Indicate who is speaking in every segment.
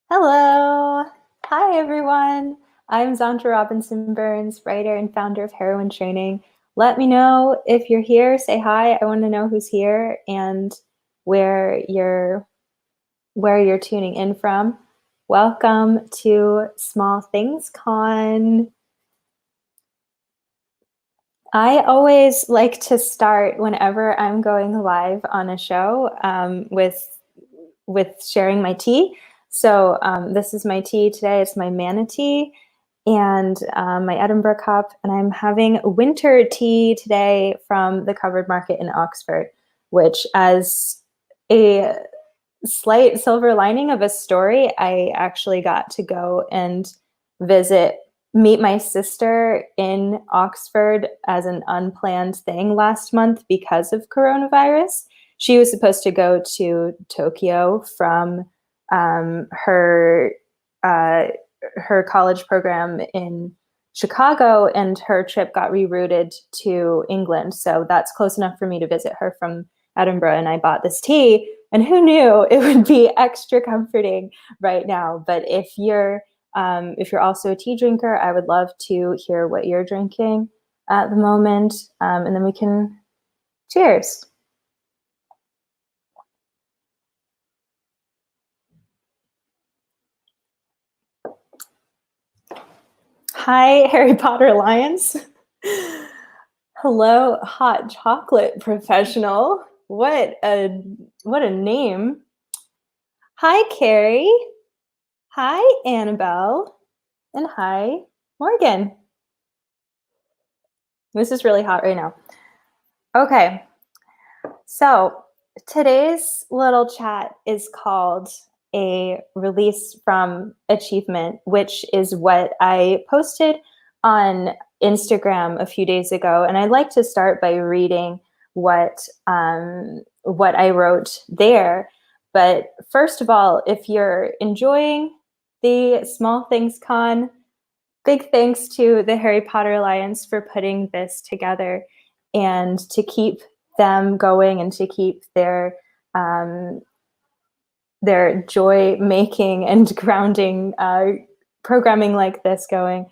Speaker 1: Hello. Hi, everyone. I'm Xandra Robinson-Burns, writer and founder of Heroine Training. Let me know if you're here. Say hi. I want to know who's here and where you're tuning in from. Welcome to Small Things Con. I always like to start whenever I'm going live on a show with sharing my tea. So this is my tea today. It's my manatee and my Edinburgh cup. And I'm having winter tea today from the Covered Market in Oxford, which, as a slight silver lining of a story, I actually got to go and meet my sister in Oxford as an unplanned thing last month because of coronavirus. She was supposed to go to Tokyo from her college program in Chicago, and her trip got rerouted to England. So that's close enough for me to visit her from Edinburgh, and I bought this tea. And who knew it would be extra comforting right now? But if you're also a tea drinker, I would love to hear what you're drinking at the moment, and then we can cheers. Hi, Harry Potter Alliance. Hello, hot chocolate professional. What a name. Hi, Carrie. Hi, Annabelle. And hi, Morgan. This is really hot right now. Okay, so today's little chat is called a release from achievement, which is what I posted on Instagram a few days ago. And I'd like to start by reading what I wrote there. But first of all, if you're enjoying the Small Things Con, big thanks to the Harry Potter Alliance for putting this together and to keep them going and to keep their joy making and grounding programming like this going.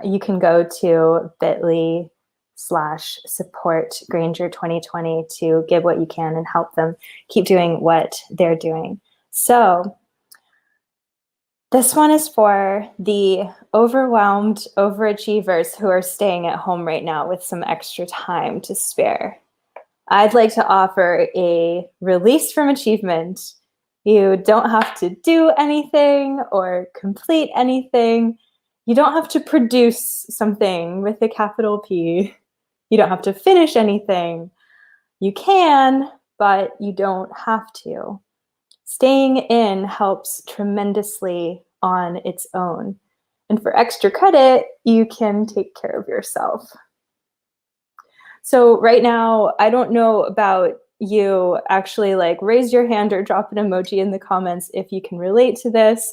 Speaker 1: You can go to bit.ly/support Granger 2020 to give what you can and help them keep doing what they're doing. So this one is for the overwhelmed overachievers who are staying at home right now with some extra time to spare. I'd like to offer a release from achievement. You don't have to do anything or complete anything. You don't have to produce something with a capital P. You don't have to finish anything. You can, but you don't have to. Staying in helps tremendously on its own. And for extra credit, you can take care of yourself. So right now, I don't know about you. Actually, like, raise your hand or drop an emoji in the comments if you can relate to this.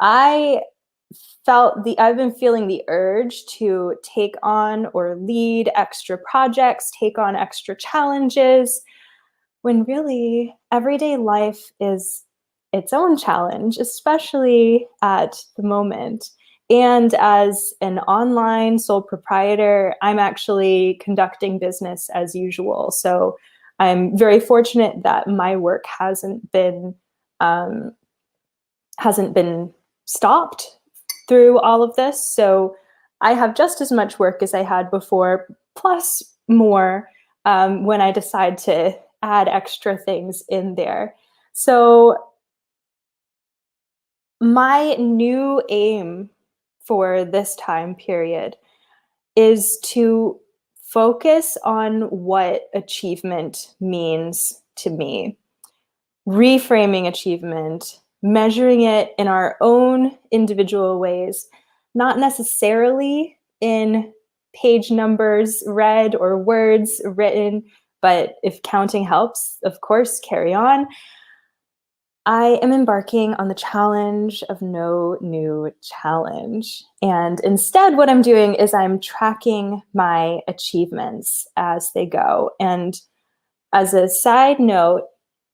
Speaker 1: I've been feeling the urge to take on or lead extra projects, take on extra challenges, when really everyday life is its own challenge, especially at the moment. And as an online sole proprietor, I'm actually conducting business as usual. So I'm very fortunate that my work hasn't been stopped through all of this. So I have just as much work as I had before, plus more when I decide to add extra things in there. So my new aim for this time period is to focus on what achievement means to me, reframing achievement, measuring it in our own individual ways, not necessarily in page numbers read or words written, but if counting helps, of course, carry on. I am embarking on the challenge of no new challenge. And instead, what I'm doing is I'm tracking my achievements as they go. And as a side note,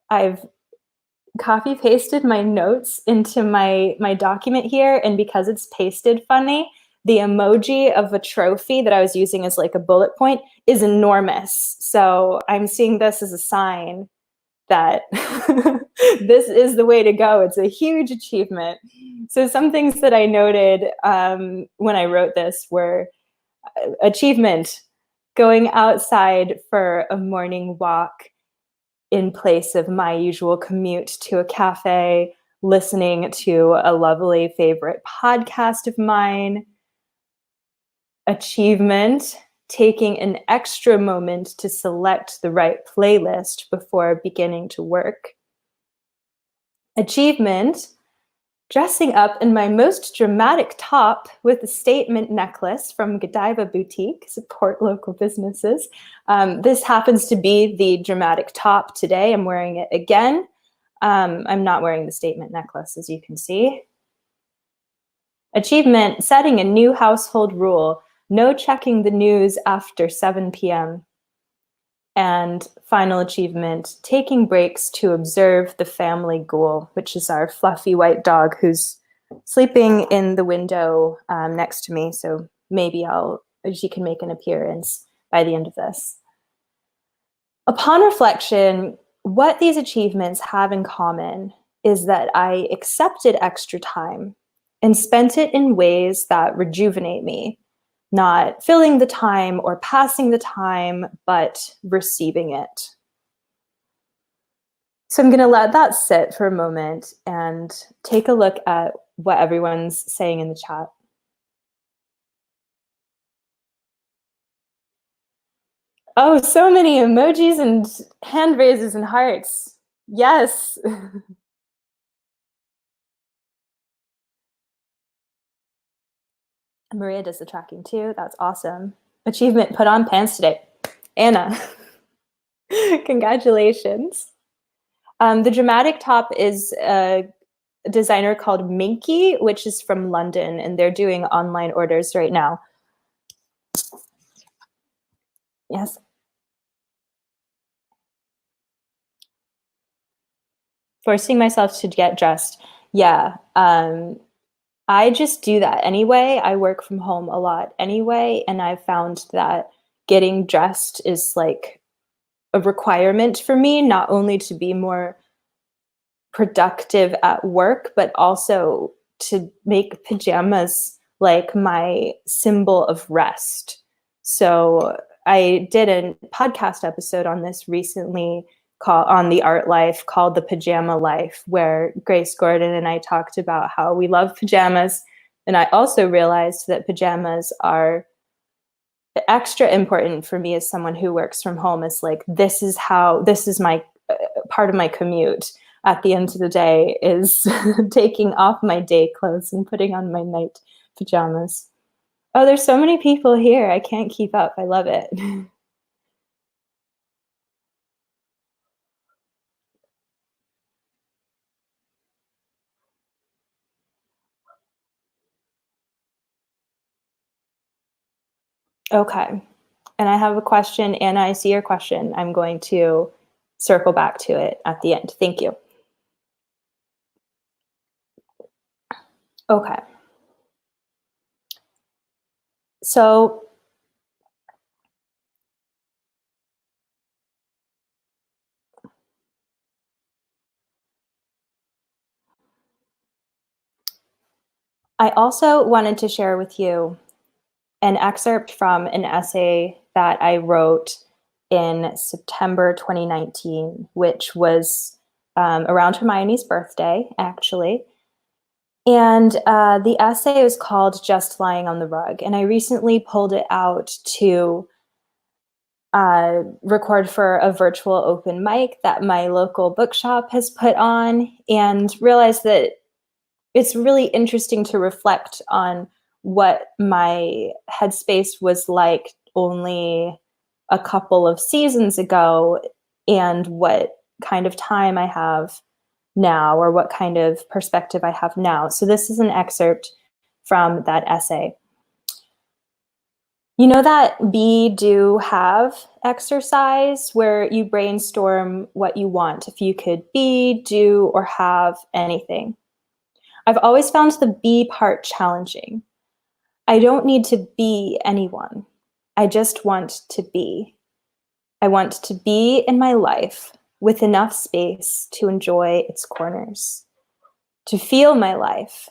Speaker 1: I've copy pasted my notes into my document here, and because it's pasted funny, the emoji of a trophy that I was using as like a bullet point is enormous. So I'm seeing this as a sign that this is the way to go. It's a huge achievement. So some things that I noted when I wrote this were achievement, going outside for a morning walk in place of my usual commute to a cafe, listening to a lovely favorite podcast of mine. Achievement, taking an extra moment to select the right playlist before beginning to work. Achievement, dressing up in my most dramatic top with a statement necklace from Godiva Boutique, support local businesses. This happens to be the dramatic top today. I'm wearing it again. I'm not wearing the statement necklace, as you can see. Achievement, setting a new household rule, no checking the news after 7 p.m. And final achievement, taking breaks to observe the family ghoul, which is our fluffy white dog who's sleeping in the window next to me. So maybe she can make an appearance by the end of this. Upon reflection, what these achievements have in common is that I accepted extra time and spent it in ways that rejuvenate me, not filling the time or passing the time, but receiving it. So I'm going to let that sit for a moment and take a look at what everyone's saying in the chat. Oh, so many emojis and hand raises and hearts. Yes. Maria does the tracking too. That's awesome. Achievement, put on pants today. Anna, congratulations. The dramatic top is a designer called Minky, which is from London, and they're doing online orders right now. Yes. Forcing myself to get dressed. Yeah. I just do that anyway. I work from home a lot anyway, and I've found that getting dressed is like a requirement for me, not only to be more productive at work, but also to make pajamas like my symbol of rest. So I did a podcast episode on this recently on the art life called The Pajama Life, where Grace Gordon and I talked about how we love pajamas. And I also realized that pajamas are extra important for me as someone who works from home. Is like, this is my part of my commute at the end of the day is taking off my day clothes and putting on my night pajamas. Oh, there's so many people here. I can't keep up. I love it. Okay. And I have a question, and I see your question. I'm going to circle back to it at the end. Thank you. Okay. So I also wanted to share with you an excerpt from an essay that I wrote in September 2019, which was around Hermione's birthday, actually. And the essay was called Just Lying on the Rug. And I recently pulled it out to record for a virtual open mic that my local bookshop has put on, and realized that it's really interesting to reflect on what my headspace was like only a couple of seasons ago and what kind of time I have now, or what kind of perspective I have now. So this is an excerpt from that essay. You know that Be Do Have exercise where you brainstorm what you want, if you could be, do, or have anything. I've always found the be part challenging. I don't need to be anyone. I just want to be. I want to be in my life with enough space to enjoy its corners, to feel my life,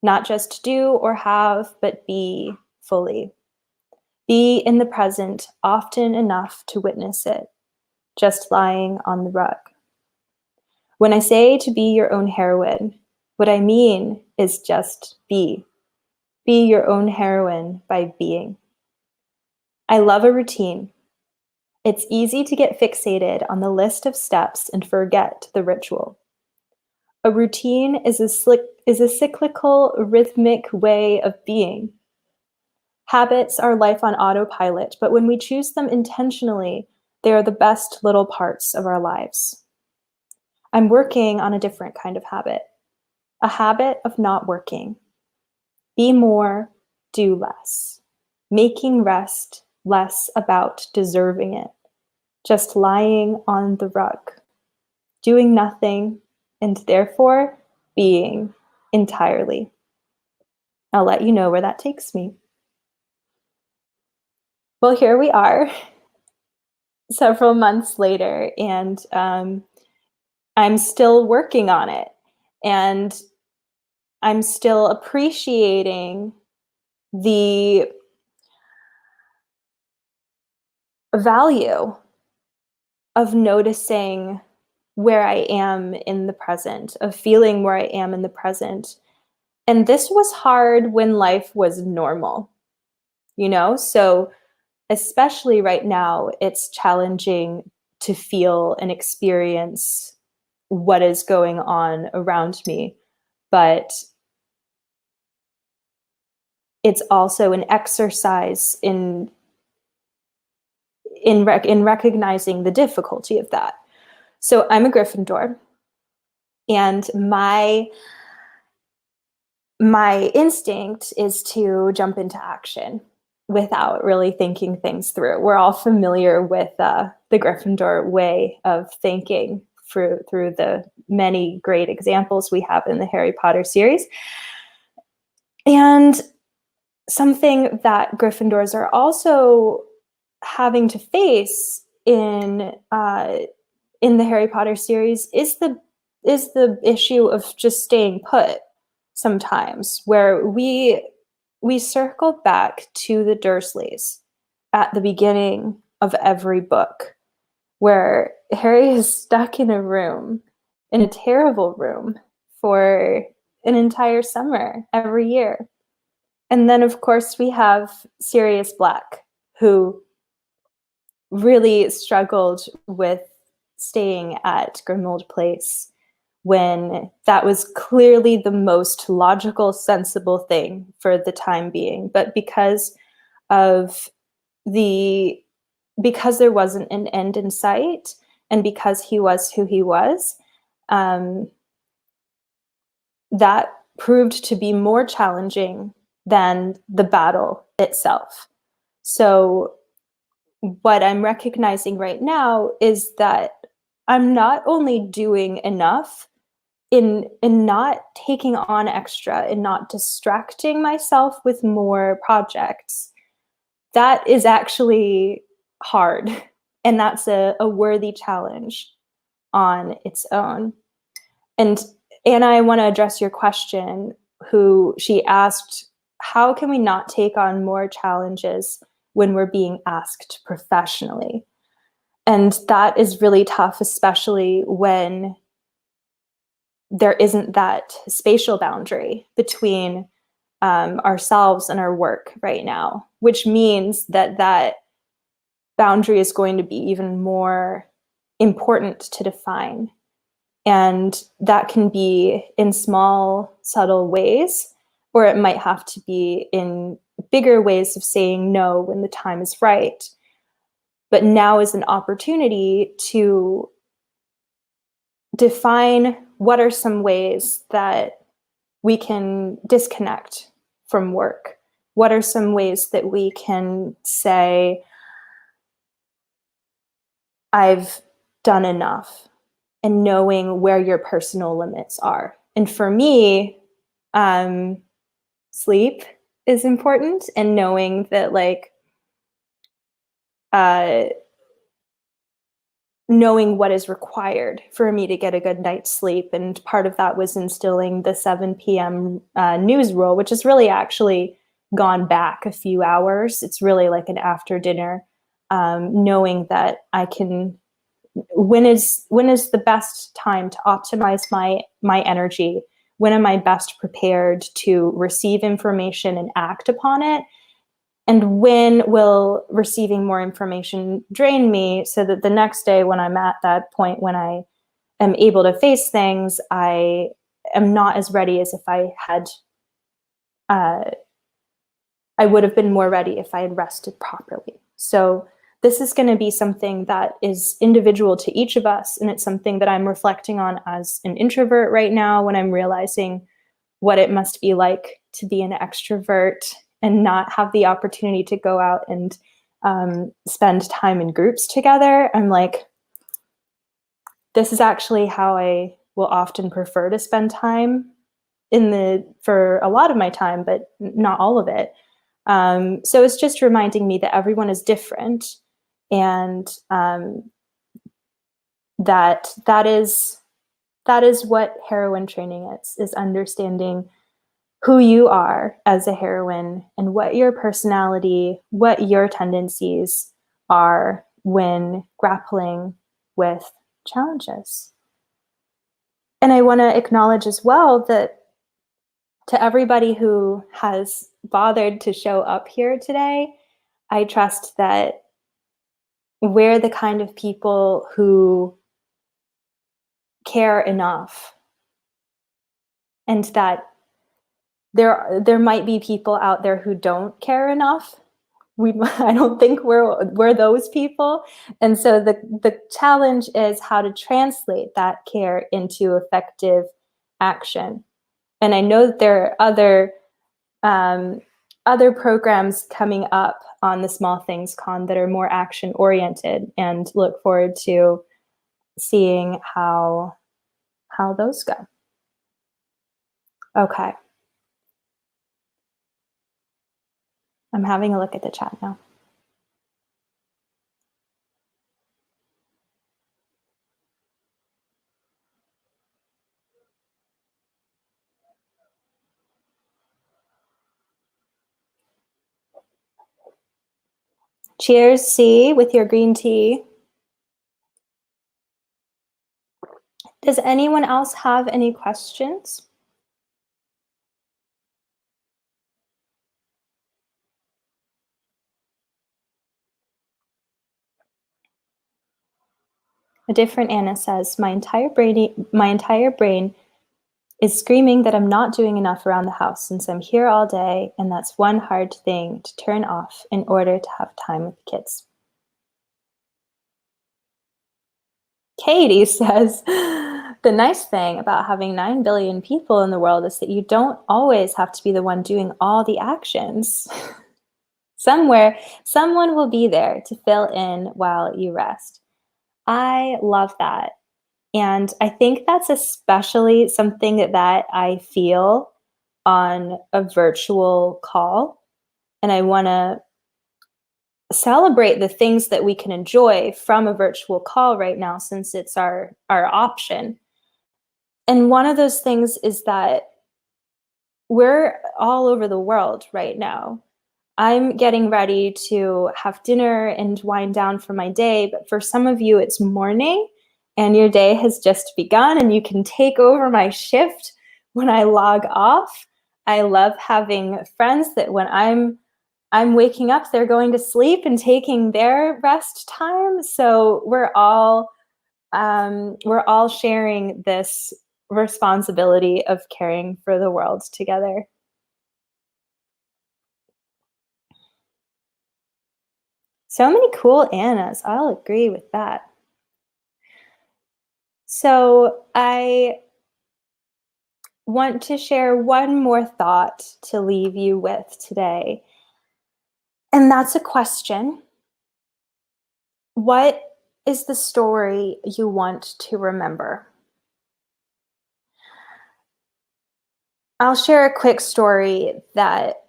Speaker 1: not just do or have, but be fully. Be in the present often enough to witness it, just lying on the rug. When I say to be your own heroine, what I mean is just be. Be your own heroine by being. I love a routine. It's easy to get fixated on the list of steps and forget the ritual. A routine is a cyclical, rhythmic way of being. Habits are life on autopilot, but when we choose them intentionally, they are the best little parts of our lives. I'm working on a different kind of habit, a habit of not working. Be more, do less. Making rest less about deserving it, just lying on the rug, doing nothing, and therefore being entirely. I'll let you know where that takes me. Well, here we are, several months later, and I'm still working on it. And I'm still appreciating the value of noticing where I am in the present, of feeling where I am in the present. And this was hard when life was normal, you know? So especially right now, it's challenging to feel and experience what is going on around me. But it's also an exercise in recognizing the difficulty of that. So I'm a Gryffindor, and my instinct is to jump into action without really thinking things through. We're all familiar with the Gryffindor way of thinking through the many great examples we have in the Harry Potter series. And something that Gryffindors are also having to face in the Harry Potter series is the issue of just staying put sometimes, where we circle back to the Dursleys at the beginning of every book, where Harry is stuck in a room, in a terrible room, for an entire summer every year. And then, of course, we have Sirius Black, who really struggled with staying at Grimmauld Place when that was clearly the most logical, sensible thing for the time being. But because there wasn't an end in sight, and because he was who he was, that proved to be more challenging than the battle itself. So what I'm recognizing right now is that I'm not only doing enough in not taking on extra and not distracting myself with more projects. That is actually hard, and that's a worthy challenge on its own. And I want to address your question, she asked, how can we not take on more challenges when we're being asked professionally? And that is really tough, especially when there isn't that spatial boundary between ourselves and our work right now, which means that boundary is going to be even more important to define. And that can be in small, subtle ways, or it might have to be in bigger ways of saying no when the time is right. But now is an opportunity to define what are some ways that we can disconnect from work what are some ways that we can say, I've done enough, and knowing where your personal limits are. And for me, sleep is important, and knowing that like knowing what is required for me to get a good night's sleep. And part of that was instilling the 7 p.m. News rule, which has really actually gone back a few hours. It's really like an after dinner, knowing that I can, when is the best time to optimize my energy? When am I best prepared to receive information and act upon it? And when will receiving more information drain me, so that the next day when I'm at that point when I am able to face things, I am not as ready as if I had, I would have been more ready if I had rested properly. So this is going to be something that is individual to each of us. And it's something that I'm reflecting on as an introvert right now, when I'm realizing what it must be like to be an extrovert and not have the opportunity to go out and spend time in groups together. I'm like, this is actually how I will often prefer to spend time for a lot of my time, but not all of it. So it's just reminding me that everyone is different, and that is what heroine training is understanding who you are as a heroine and what your personality, what your tendencies are when grappling with challenges. And I want to acknowledge as well that to everybody who has bothered to show up here today, I trust that we're the kind of people who care enough, and that there might be people out there who don't care enough. I don't think we're those people. And so the challenge is how to translate that care into effective action. And I know that there are other programs coming up on the Small Things Con that are more action oriented, and look forward to seeing how those go. Okay. I'm having a look at the chat now. Cheers, C, with your green tea. Does anyone else have any questions? A different Anna says, my entire brain is screaming that I'm not doing enough around the house since I'm here all day, and that's one hard thing to turn off in order to have time with the kids. Katie says, the nice thing about having 9 billion people in the world is that you don't always have to be the one doing all the actions. Somewhere, someone will be there to fill in while you rest. I love that. And I think that's especially something that I feel on a virtual call. And I want to celebrate the things that we can enjoy from a virtual call right now, since it's our option. And one of those things is that we're all over the world right now. I'm getting ready to have dinner and wind down for my day, but for some of you it's morning and your day has just begun, and you can take over my shift when I log off. I love having friends that when I'm waking up, they're going to sleep and taking their rest time. So we're all sharing this responsibility of caring for the world together. So many cool Annas. I'll agree with that. So want to share one more thought to leave you with today. And that's a question. What is the story you want to remember? I'll share a quick story that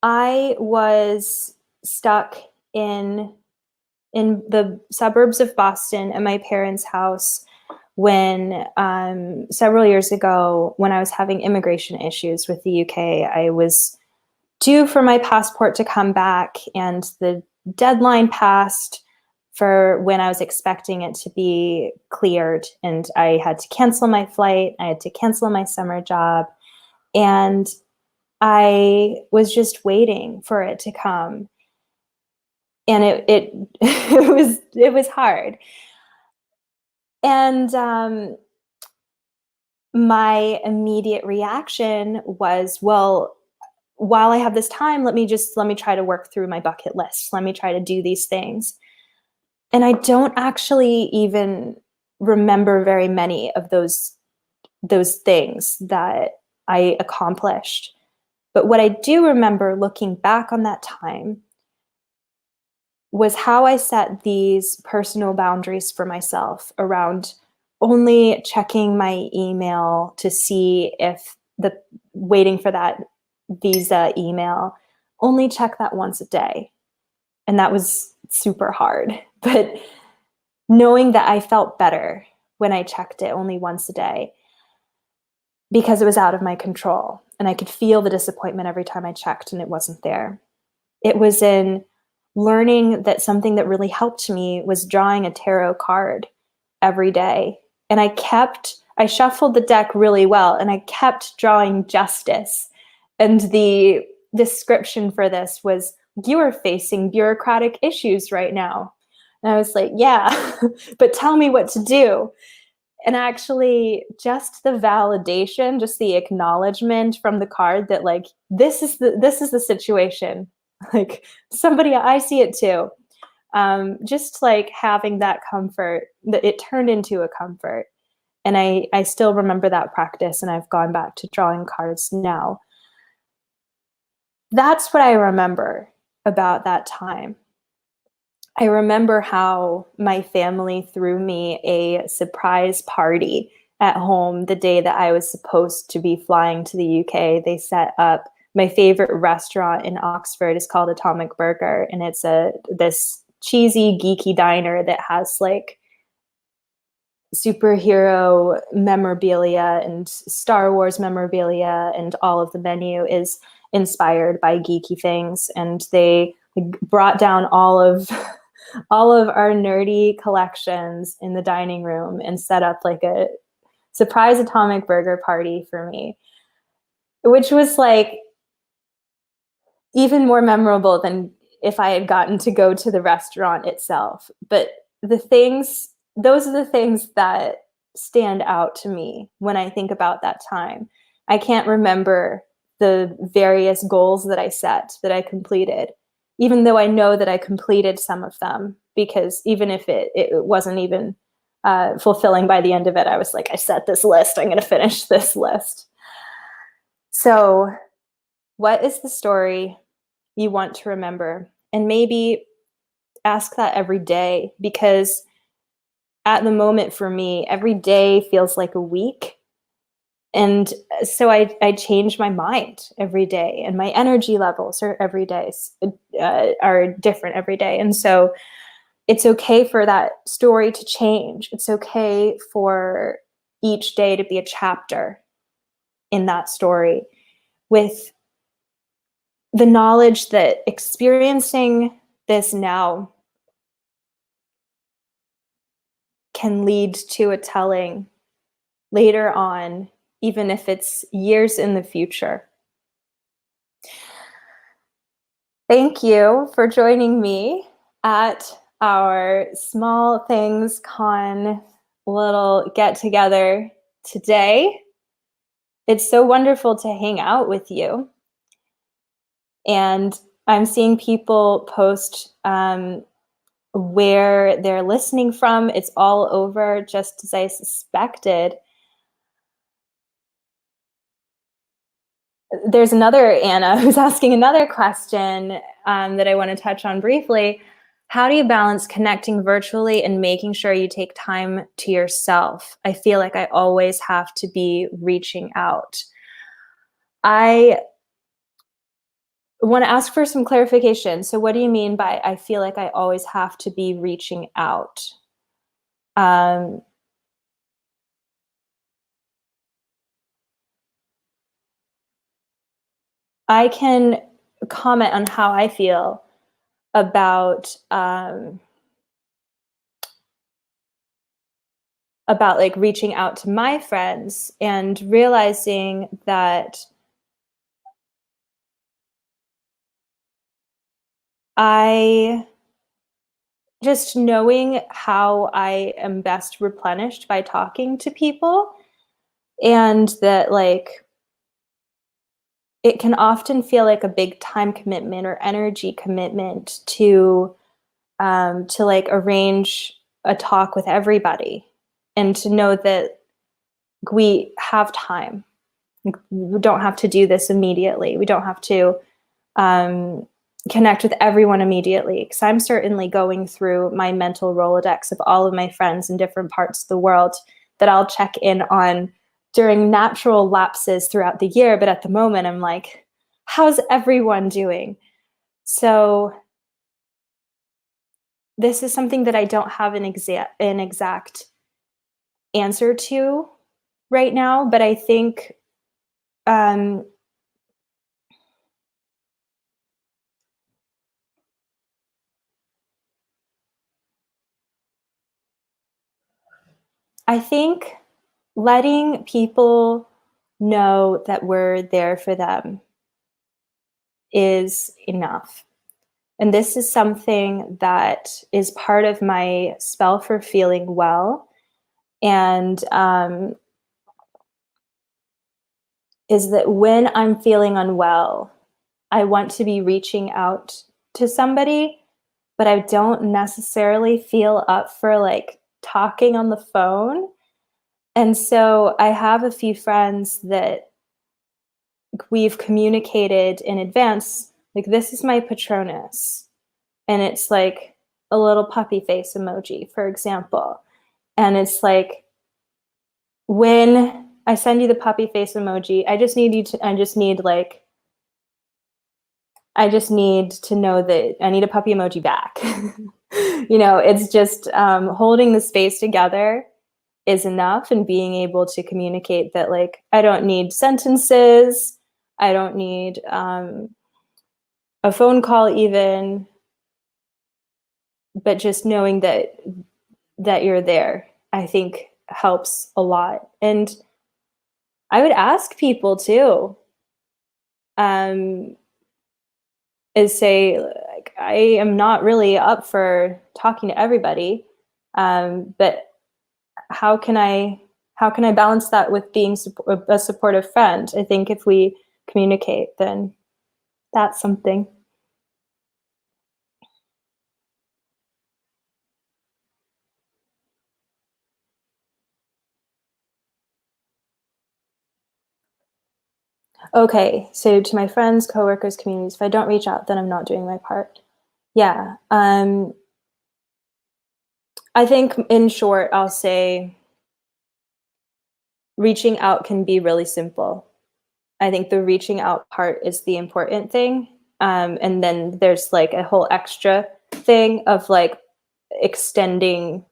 Speaker 1: I was stuck in the suburbs of Boston at my parents' house when several years ago, when I was having immigration issues with the UK. I was due for my passport to come back, and the deadline passed for when I was expecting it to be cleared, and I had to cancel my flight. I had to cancel my summer job, and I was just waiting for it to come. And it it was hard. And my immediate reaction was, well, while I have this time, let me try to work through my bucket list. Let me try to do these things. And I don't actually even remember very many of those things that I accomplished. But what I do remember looking back on that time was how I set these personal boundaries for myself around only checking my email to see if waiting for that visa email, only check that once a day. And that was super hard. But knowing that I felt better when I checked it only once a day because it was out of my control. And I could feel the disappointment every time I checked and it wasn't there. It was in learning that something that really helped me was drawing a tarot card every day. And I shuffled the deck really well, and I kept drawing justice. And the description for this was, you are facing bureaucratic issues right now. And I was like, yeah, but tell me what to do. And actually, just the validation, just the acknowledgement from the card that, like, this is the situation. Like, somebody, I see it too. Just like having that comfort, that it turned into a comfort. And I still remember that practice, and I've gone back to drawing cards now. That's what I remember about that time. I remember how my family threw me a surprise party at home the day that I was supposed to be flying to the UK. They set up my favorite restaurant in Oxford is called Atomic Burger, and it's this cheesy, geeky diner that has like superhero memorabilia and Star Wars memorabilia, and all of the menu is inspired by geeky things. And they brought down all of our nerdy collections in the dining room and set up like a surprise Atomic Burger party for me, which was like even more memorable than if I had gotten to go to the restaurant itself. But those are the things that stand out to me when I think about that time. I can't remember the various goals that I set, that I completed, even though I know that I completed some of them, because even if it wasn't even fulfilling by the end of it, I was like, I set this list, I'm going to finish this list. So what is the story you want to remember? And maybe ask that every day, because at the moment for me, every day feels like a week. And so I change my mind every day, and my energy levels are are different every day. And so it's okay for that story to change. It's okay for each day to be a chapter in that story, with the knowledge that experiencing this now can lead to a telling later on, even if it's years in the future. Thank you for joining me at our Small Things Con little get together today. It's so wonderful to hang out with you. And I'm seeing people post where they're listening from. It's all over, just as I suspected. there's another Anna who's asking another question that I want to touch on briefly. How do you balance connecting virtually and making sure you take time to yourself? I feel like I always have to be reaching out. I want to ask for some clarification. So what do you mean by I feel like I always have to be reaching out? I can comment on how I feel about like reaching out to my friends and realizing that I just knowing how I am best replenished by talking to people, and that like it can often feel like a big time commitment or energy commitment to like arrange a talk with everybody, and to know that we have time. We don't have to do this immediately. We don't have to connect with everyone immediately, because I'm certainly going through my mental Rolodex of all of my friends in different parts of the world that I'll check in on during natural lapses throughout the year. But at the moment, I'm like, how's everyone doing? So this is something that I don't have an exact answer to right now, but I think I think letting people know that we're there for them is enough. And this is something that is part of my spell for feeling well. And is that when I'm feeling unwell, I want to be reaching out to somebody, but I don't necessarily feel up for like talking on the phone. And so I have a few friends that we've communicated in advance, like, this is my Patronus. And it's like a little puppy face emoji, for example. And it's like, when I send you the puppy face emoji, I just need to know that I need a puppy emoji back. It's just holding the space together is enough, and being able to communicate that, like, I don't need sentences. I don't need a phone call even, but just knowing that you're there, I think helps a lot. And I would ask people too, is say, like, I am not really up for talking to everybody, but how can I balance that with being a supportive friend? I think if we communicate, then that's something. Okay, so to my friends, coworkers, communities, if I don't reach out, then I'm not doing my part. Yeah. I think in short, I'll say reaching out can be really simple. I think the reaching out part is the important thing. And then there's like a whole extra thing of like extending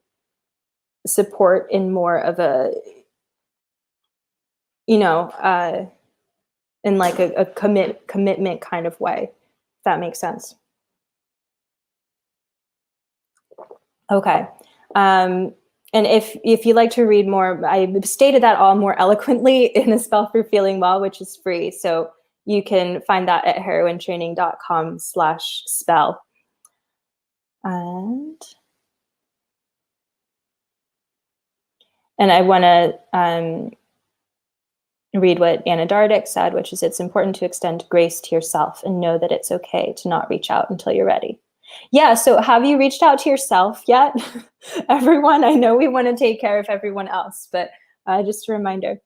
Speaker 1: support in more of a, in like a commitment kind of way, if that makes sense. Okay. And if you'd like to read more, I stated that all more eloquently in A Spell for Feeling Well, which is free. So you can find that at heroinetraining.com/spell. And I want to read what Anna Dardick said, which is, it's important to extend grace to yourself and know that it's okay to not reach out until you're ready. Yeah, so have you reached out to yourself yet? Everyone, I know we want to take care of everyone else, but just a reminder.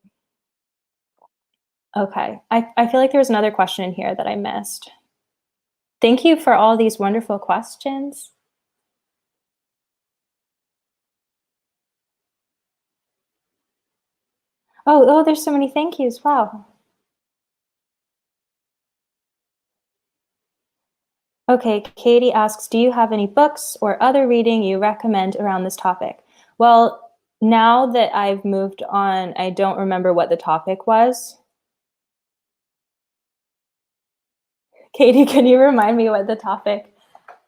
Speaker 1: Okay. I feel like there was another question in here that I missed. Thank you for all these wonderful questions. Oh, there's so many thank yous. Wow. Okay, Katie asks, do you have any books or other reading you recommend around this topic? Well, now that I've moved on, I don't remember what the topic was. Katie, can you remind me what the topic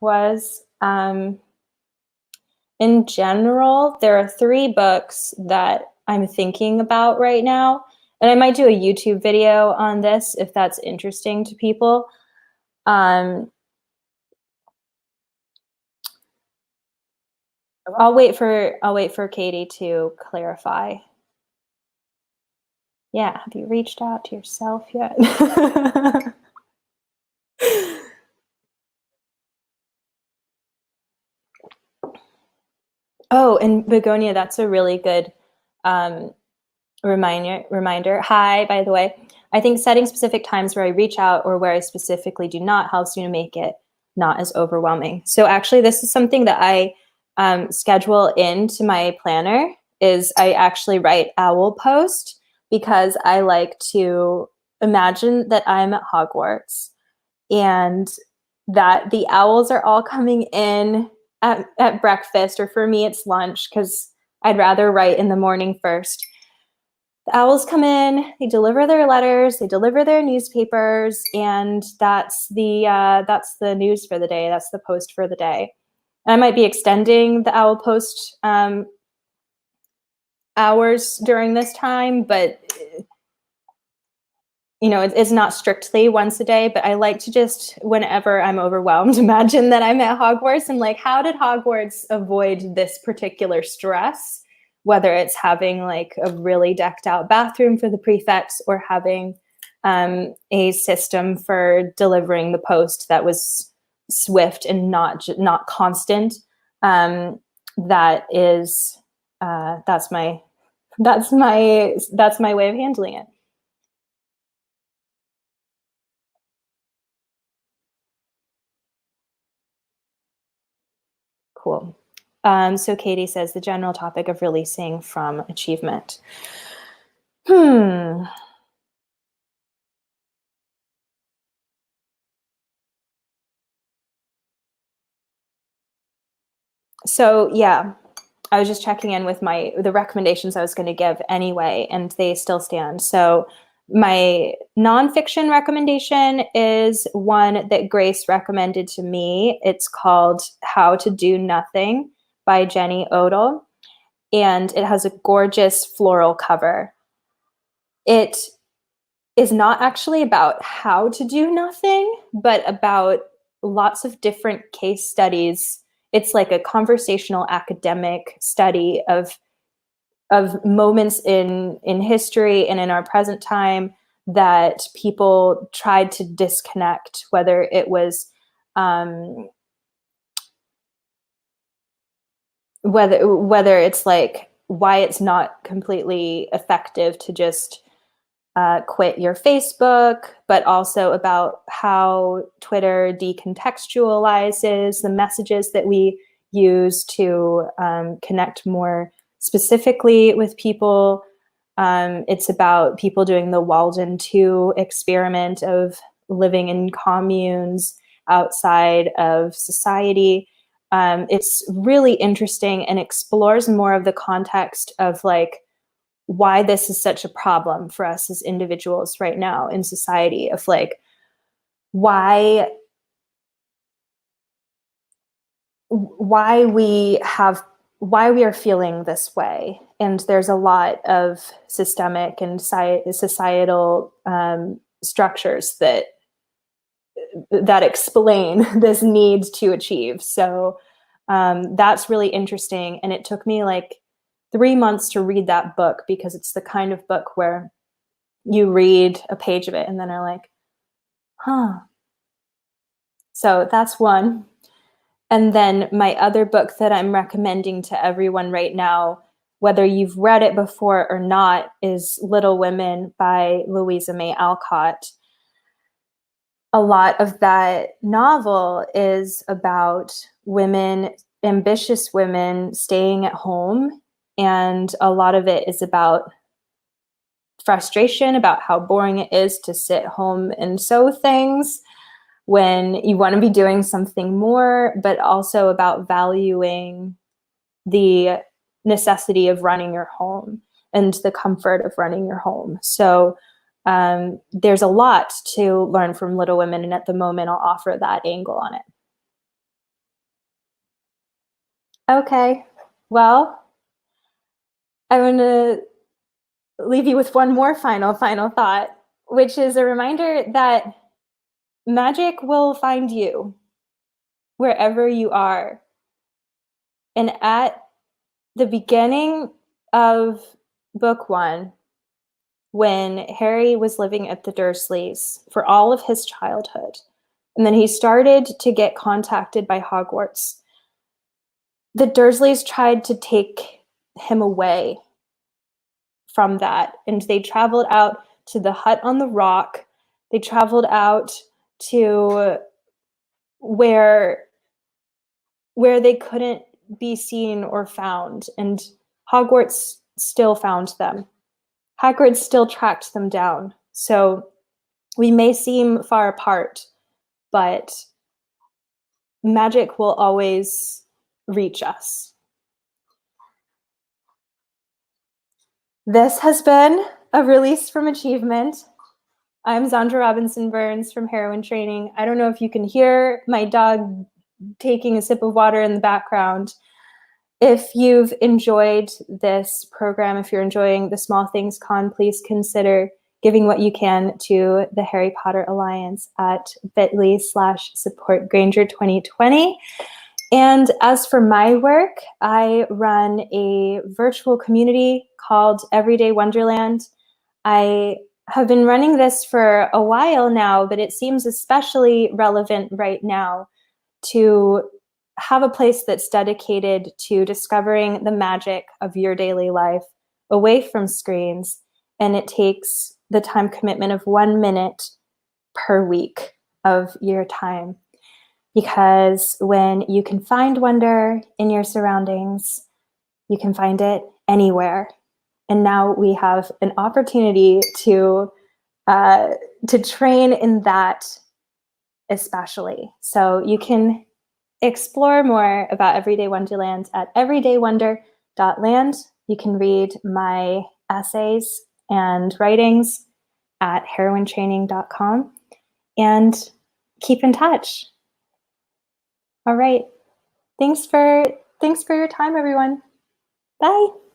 Speaker 1: was? In general, there are 3 books that I'm thinking about right now, and I might do a YouTube video on this if that's interesting to people. I'll wait for Katie to clarify. Yeah, have you reached out to yourself yet? Oh, and Begonia, that's a really good um, reminder. Hi, by the way. I think setting specific times where I reach out or where I specifically do not helps you to make it not as overwhelming. So actually, this is something that I schedule into my planner. Is I actually write owl post because I like to imagine that I'm at Hogwarts and that the owls are all coming in at breakfast, or for me, it's lunch because I'd rather write in the morning first. The owls come in, they deliver their letters, they deliver their newspapers, and that's the news for the day. That's the post for the day. And I might be extending the owl post hours during this time, but it's not strictly once a day. But I like to just, whenever I'm overwhelmed, imagine that I'm at Hogwarts and like, how did Hogwarts avoid this particular stress? Whether it's having like a really decked out bathroom for the prefects or having a system for delivering the post that was swift and not constant. That is that's my way of handling it. Cool. So Katie says the general topic of releasing from achievement. So yeah, I was just checking in with the recommendations I was going to give anyway, and they still stand. So my nonfiction recommendation is one that Grace recommended to me. It's called How to Do Nothing by Jenny Odell, and it has a gorgeous floral cover. It is not actually about how to do nothing, but about lots of different case studies. It's like a conversational academic study of moments in history and in our present time that people tried to disconnect, whether it was whether it's like why it's not completely effective to just quit your Facebook, but also about how Twitter decontextualizes the messages that we use to connect more specifically with people. It's about people doing the Walden 2 experiment of living in communes outside of society. It's really interesting and explores more of the context of like why this is such a problem for us as individuals right now in society, of like why we are feeling this way. And there's a lot of systemic and societal structures that explain this need to achieve. So that's really interesting. And it took me like 3 months to read that book because it's the kind of book where you read a page of it and then are like, huh. So that's one. And then my other book that I'm recommending to everyone right now whether you've read it before or not, is Little Women by Louisa May Alcott. A lot of that novel is about women, ambitious women, staying at home, and a lot of it is about frustration about how boring it is to sit home and sew things when you want to be doing something more, but also about valuing the necessity of running your home and the comfort of running your home. So there's a lot to learn from Little Women, and at the moment I'll offer that angle on it. Okay, well, I want to leave you with one more final thought, which is a reminder that magic will find you wherever you are. And at the beginning of book 1, when Harry was living at the Dursleys for all of his childhood, and then he started to get contacted by Hogwarts, the Dursleys tried to take him away from that, and they traveled out to the hut on the rock. They traveled out to where they couldn't be seen or found, and Hogwarts still found them. Hagrid still tracked them down. So we may seem far apart, but magic will always reach us. This has been a release from Achievement. I'm Xandra Robinson-Burns from Heroine Training. I don't know if you can hear my dog taking a sip of water in the background. If you've enjoyed this program, if you're enjoying the Small Things Con, please consider giving what you can to the Harry Potter Alliance at bit.ly/support Granger 2020. And as for my work, I run a virtual community called Everyday Wonderland. I have been running this for a while now, but it seems especially relevant right now to have a place that's dedicated to discovering the magic of your daily life away from screens. And it takes the time commitment of 1 minute per week of your time. Because when you can find wonder in your surroundings, you can find it anywhere. And now we have an opportunity to train in that especially. So you can explore more about Everyday Wonderland at everydaywonder.land. You can read my essays and writings at heroinetraining.com, and keep in touch. All right. Thanks for your time, everyone. Bye.